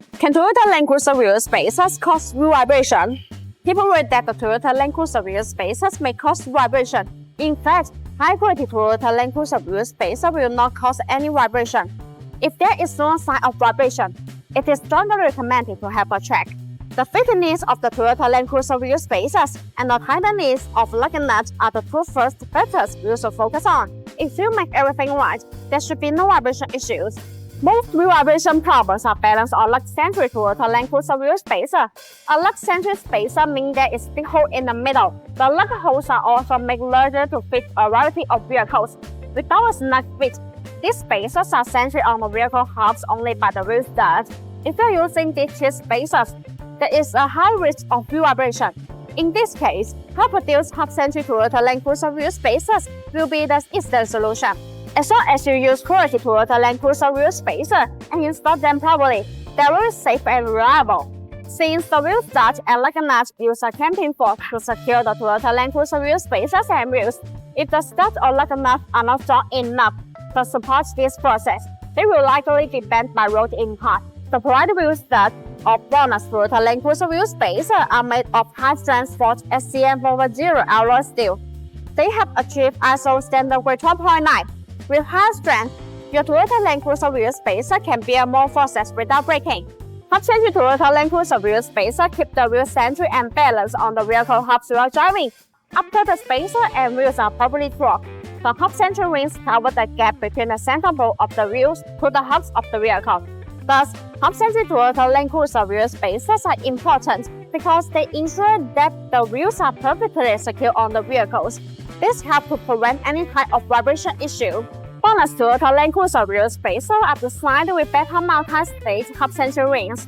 Can Toyota Land Cruiser wheel spacers cause wheel vibration? People read that the Toyota Land Cruiser wheel spacers may cause vibration. In fact, high-quality Toyota Land Cruiser wheel spacer will not cause any vibration. If there is no sign of vibration, it is strongly recommended to have a check. The fitness of the Toyota Land Cruiser wheel spacers and the tightness of lug nut are the two first factors we should focus on. If you make everything right, there should be no vibration issues. Most wheel vibration problems are balanced on lug-centric Toyota Land Cruiser wheel spacer. A lug-centric spacer means there is a big hole in the middle. The lug holes are also made larger to fit a variety of vehicles. Without a snug fit, these spacers are centered on the vehicle hubs only by the wheel stud. If you're using these spacers, there is a high risk of wheel vibration. In this case, hub-produced hub-centric Toyota Land Cruiser wheel spacers will be the instant solution. As long as you use quality Toyota Land Cruiser wheel spacer and install them properly, they are very safe and reliable. Since the wheel stud and lug nut use a clamping fork to secure the Toyota Land Cruiser wheel spacers and wheels, if the stud or lug nut are not strong enough to support this process, they will likely be bent by road impact. The provided wheel stud of BONOSS Toyota Land Cruiser wheel spacer are made of high-strength forged SCM-0 alloy steel. They have achieved ISO standard grade 12.9. With high strength, your Toyota Land Cruiser wheel spacer can bear more forces without breaking. Hub-centric Toyota Land Cruiser wheel spacer keep the wheel centered and balanced on the vehicle hubs while driving. After the spacer and wheels are properly torqued, the hub-centric rings cover the gap between the center bolt of the wheels to the hubs of the vehicle. Thus, hub-centric Toyota Land Cruiser wheel spacers are important because they ensure that the wheels are perfectly secure on the vehicles. This helps to prevent any type of vibration issue. BONOSS Toyota Land Cruiser wheel spacers are designed with better multi-stage hub-centric rings.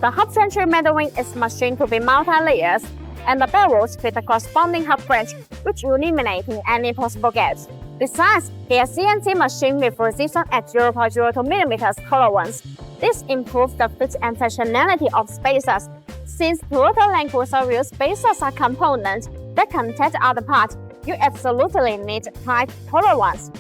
The hub-centric metal ring is machined to be multi-layers, and the barrels fit the corresponding hub branch, which eliminating any possible gaps. Besides, they are CNC machined with precision at 0.02 mm tolerance. This improves the fit and functionality of spacers. Since Toyota Land Cruiser wheel spacers are components that contain other parts, you absolutely need tight tolerance.